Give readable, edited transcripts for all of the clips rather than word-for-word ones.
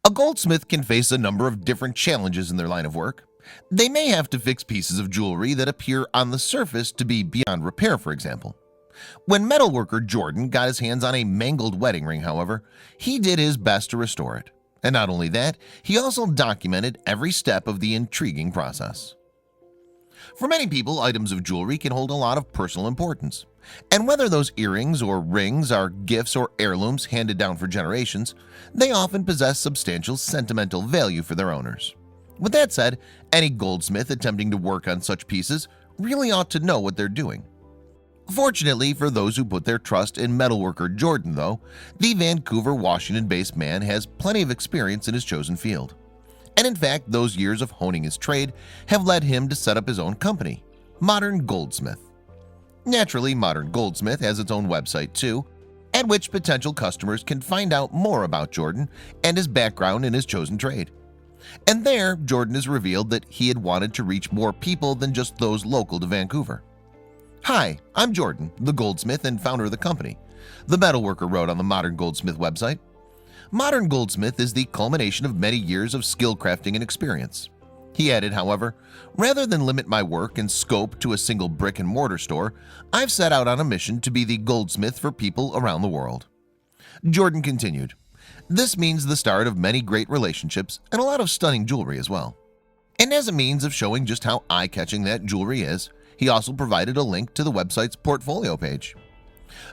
A goldsmith can face a number of different challenges in their line of work. They may have to fix pieces of jewelry that appear on the surface to be beyond repair, for example. When metalworker Jordan got his hands on a mangled wedding ring, however, he did his best to restore it. And not only that, he also documented every step of the intriguing process. For many people, items of jewelry can hold a lot of personal importance. And whether those earrings or rings are gifts or heirlooms handed down for generations, they often possess substantial sentimental value for their owners. With that said, any goldsmith attempting to work on such pieces really ought to know what they're doing. Fortunately for those who put their trust in metalworker Jordan, though, the Vancouver, Washington-based man has plenty of experience in his chosen field. And in fact, those years of honing his trade have led him to set up his own company, Modern Goldsmith. Naturally, Modern Goldsmith has its own website too, at which potential customers can find out more about Jordan and his background in his chosen trade. And there, Jordan has revealed that he had wanted to reach more people than just those local to Vancouver. "Hi, I'm Jordan, the goldsmith and founder of the company," the metalworker wrote on the Modern Goldsmith website. Modern Goldsmith is the culmination of many years of skill crafting and experience. He added, however, "Rather than limit my work and scope to a single brick-and-mortar store, I've set out on a mission to be the goldsmith for people around the world." Jordan continued, "This means the start of many great relationships and a lot of stunning jewelry as well." And as a means of showing just how eye-catching that jewelry is, he also provided a link to the website's portfolio page.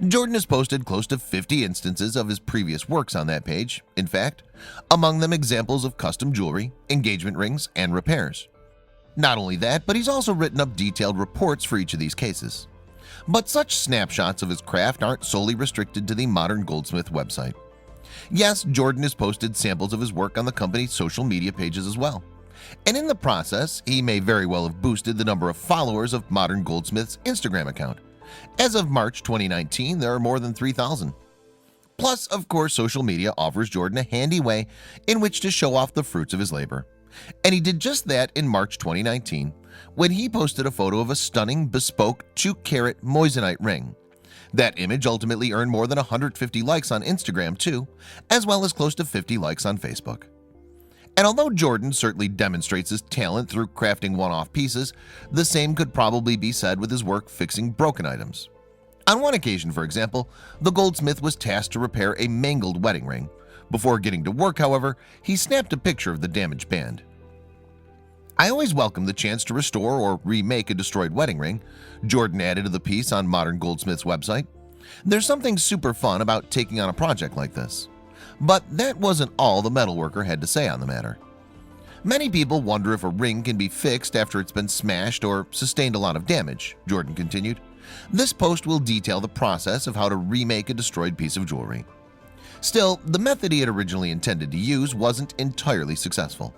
Jordan has posted close to 50 instances of his previous works on that page, in fact, among them examples of custom jewelry, engagement rings, and repairs. Not only that, but he's also written up detailed reports for each of these cases. But such snapshots of his craft aren't solely restricted to the Modern Goldsmith website. Yes, Jordan has posted samples of his work on the company's social media pages as well. And in the process, he may very well have boosted the number of followers of Modern Goldsmith's Instagram account. As of March 2019, there are more than 3,000. Plus, of course, social media offers Jordan a handy way in which to show off the fruits of his labor. And he did just that in March 2019, when he posted a photo of a stunning, bespoke 2-carat moissanite ring. That image ultimately earned more than 150 likes on Instagram too, as well as close to 50 likes on Facebook. And although Jordan certainly demonstrates his talent through crafting one-off pieces, the same could probably be said with his work fixing broken items. On one occasion, for example, the goldsmith was tasked to repair a mangled wedding ring. Before getting to work, however, he snapped a picture of the damaged band. "I always welcome the chance to restore or remake a destroyed wedding ring," Jordan added to the piece on Modern Goldsmith's website. "There's something super fun about taking on a project like this." But that wasn't all the metalworker had to say on the matter. "Many people wonder if a ring can be fixed after it's been smashed or sustained a lot of damage," Jordan continued. "This post will detail the process of how to remake a destroyed piece of jewelry." Still, the method he had originally intended to use wasn't entirely successful.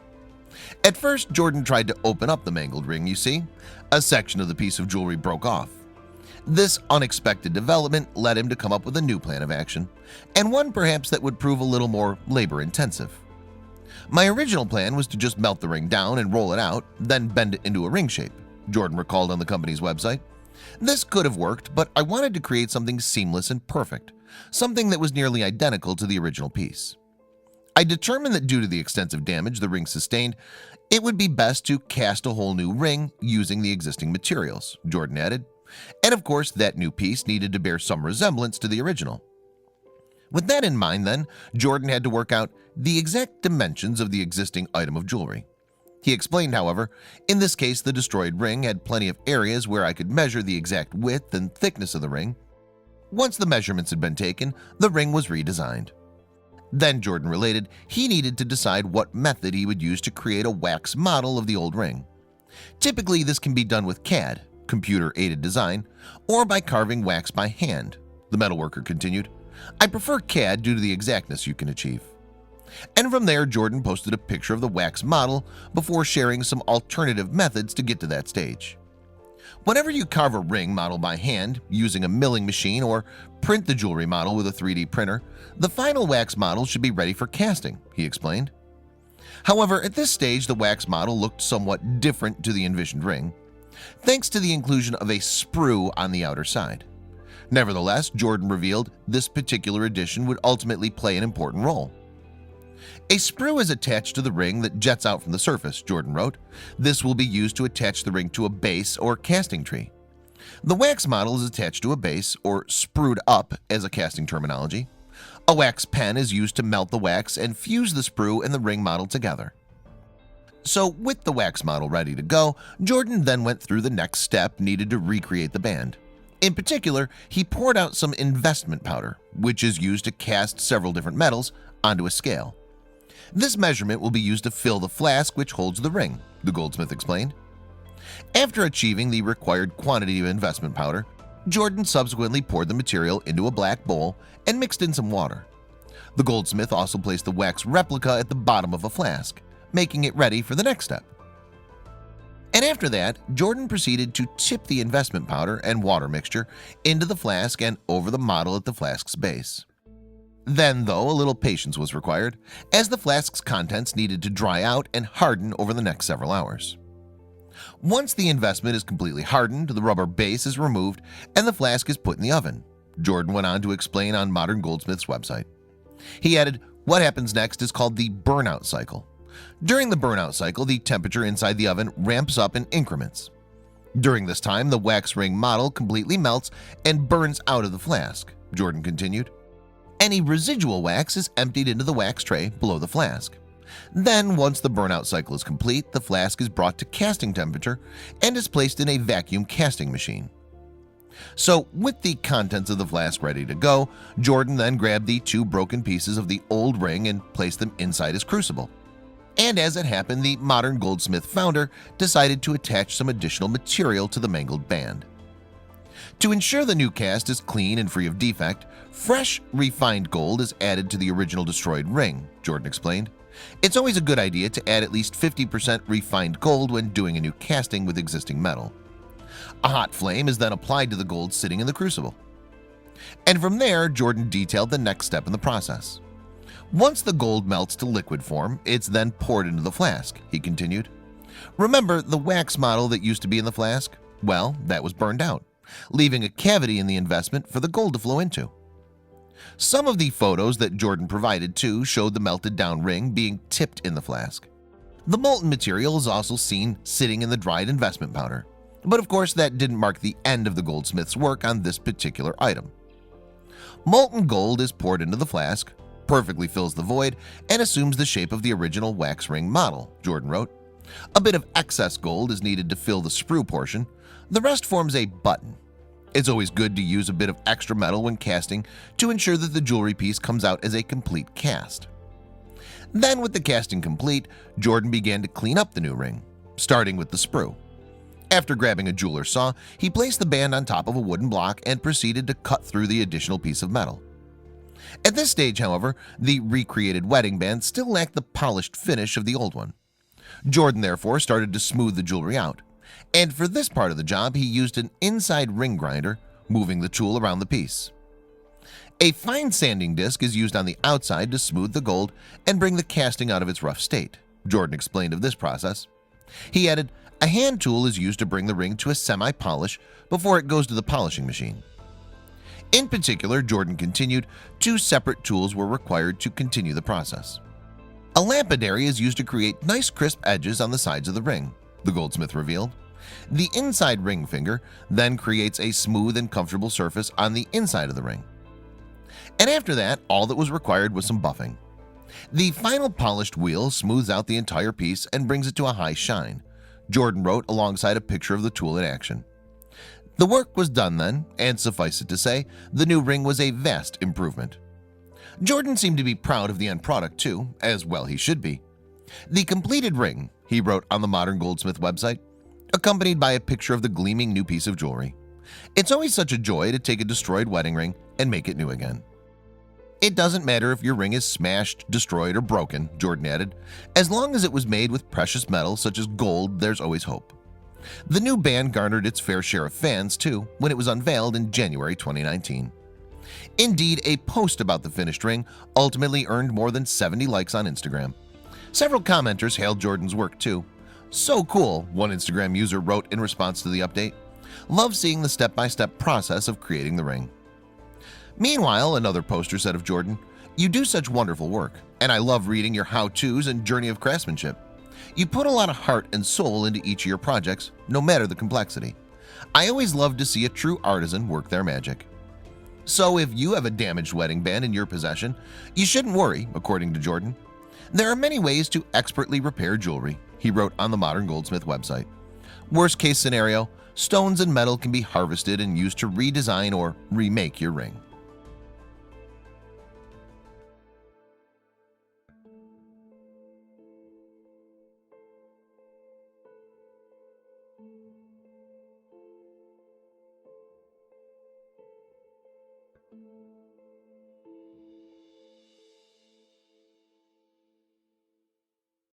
At first, Jordan tried to open up the mangled ring, you see. A section of the piece of jewelry broke off. This unexpected development led him to come up with a new plan of action, and one perhaps that would prove a little more labor-intensive. "My original plan was to just melt the ring down and roll it out, then bend it into a ring shape," Jordan recalled on the company's website. "This could have worked, but I wanted to create something seamless and perfect, something that was nearly identical to the original piece. I determined that due to the extensive damage the ring sustained, it would be best to cast a whole new ring using the existing materials," Jordan added. And of course, that new piece needed to bear some resemblance to the original. With that in mind, then, Jordan had to work out the exact dimensions of the existing item of jewelry. He explained, however, in this case the destroyed ring had plenty of areas where I could measure the exact width and thickness of the ring. Once the measurements had been taken, the ring was redesigned. Then, Jordan related, he needed to decide what method he would use to create a wax model of the old ring. Typically, this can be done with CAD, computer-aided design, or by carving wax by hand, the metalworker continued. "I prefer CAD due to the exactness you can achieve." And from there, Jordan posted a picture of the wax model before sharing some alternative methods to get to that stage. "Whenever you carve a ring model by hand using a milling machine or print the jewelry model with a 3D printer, the final wax model should be ready for casting," he explained. However, at this stage, the wax model looked somewhat different to the envisioned ring, thanks to the inclusion of a sprue on the outer side. Nevertheless, Jordan revealed this particular addition would ultimately play an important role. A sprue is attached to the ring that jets out from the surface, Jordan wrote. This will be used to attach the ring to a base or casting tree. The wax model is attached to a base, or sprued up as a casting terminology. A wax pen is used to melt the wax and fuse the sprue and the ring model together. So with the wax model ready to go, Jordan then went through the next step needed to recreate the band. In particular, he poured out some investment powder, which is used to cast several different metals onto a scale. This measurement will be used to fill the flask which holds the ring, the Goldsmith explained. After achieving the required quantity of investment powder, Jordan subsequently poured the material into a black bowl and mixed in some water. The Goldsmith also placed the wax replica at the bottom of a flask, making it ready for the next step. And after that, Jordan proceeded to tip the investment powder and water mixture into the flask and over the model at the flask's base. Then, though, a little patience was required, as the flask's contents needed to dry out and harden over the next several hours. Once the investment is completely hardened, the rubber base is removed and the flask is put in the oven. Jordan went on to explain on Modern Goldsmith's website. He added, what happens next is called the burnout cycle. During the burnout cycle, the temperature inside the oven ramps up in increments. During this time, the wax ring model completely melts and burns out of the flask, Jordan continued. Any residual wax is emptied into the wax tray below the flask. Then, once the burnout cycle is complete, the flask is brought to casting temperature and is placed in a vacuum casting machine. So, with the contents of the flask ready to go, Jordan then grabbed the two broken pieces of the old ring and placed them inside his crucible. And as it happened, the Modern Goldsmith founder decided to attach some additional material to the mangled band. To ensure the new cast is clean and free of defect, fresh, refined gold is added to the original destroyed ring, Jordan explained. It's always a good idea to add at least 50% refined gold when doing a new casting with existing metal. A hot flame is then applied to the gold sitting in the crucible. And from there, Jordan detailed the next step in the process. Once the gold melts to liquid form, it's then poured into the flask, he continued. Remember the wax model that used to be in the flask? Well, that was burned out, leaving a cavity in the investment for the gold to flow into. Some of the photos that Jordan provided too showed the melted down ring being tipped in the flask. The molten material is also seen sitting in the dried investment powder, but of course that didn't mark the end of the goldsmith's work on this particular item. Molten gold is poured into the flask, perfectly fills the void, and assumes the shape of the original wax ring model, Jordan wrote. A bit of excess gold is needed to fill the sprue portion. The rest forms a button. It's always good to use a bit of extra metal when casting to ensure that the jewelry piece comes out as a complete cast. Then, with the casting complete, Jordan began to clean up the new ring, starting with the sprue. After grabbing a jeweler's saw, he placed the band on top of a wooden block and proceeded to cut through the additional piece of metal. At this stage, however, the recreated wedding band still lacked the polished finish of the old one. Jordan therefore started to smooth the jewelry out, and for this part of the job he used an inside ring grinder, moving the tool around the piece. A fine sanding disc is used on the outside to smooth the gold and bring the casting out of its rough state, Jordan explained of this process. He added, a hand tool is used to bring the ring to a semi-polish before it goes to the polishing machine. In particular, Jordan continued, two separate tools were required to continue the process. A lapidary is used to create nice crisp edges on the sides of the ring, the goldsmith revealed. The inside ring finger then creates a smooth and comfortable surface on the inside of the ring. And after that, all that was required was some buffing. The final polished wheel smooths out the entire piece and brings it to a high shine, Jordan wrote alongside a picture of the tool in action. The work was done then, and suffice it to say, the new ring was a vast improvement. Jordan seemed to be proud of the end product too, as well he should be. The completed ring, he wrote on the Modern Goldsmith website, accompanied by a picture of the gleaming new piece of jewelry. It's always such a joy to take a destroyed wedding ring and make it new again. It doesn't matter if your ring is smashed, destroyed, or broken, Jordan added. As long as it was made with precious metal such as gold, there's always hope. The new band garnered its fair share of fans too when it was unveiled in January 2019. Indeed, a post about the finished ring ultimately earned more than 70 likes on Instagram. Several commenters hailed Jordan's work too. So cool, one Instagram user wrote in response to the update. Love seeing the step-by-step process of creating the ring. Meanwhile, another poster said of Jordan, You do such wonderful work, and I love reading your how-tos and journey of craftsmanship. You put a lot of heart and soul into each of your projects, no matter the complexity. I always love to see a true artisan work their magic. So if you have a damaged wedding band in your possession, you shouldn't worry, according to Jordan. There are many ways to expertly repair jewelry, he wrote on the Modern Goldsmith website. Worst case scenario, stones and metal can be harvested and used to redesign or remake your ring.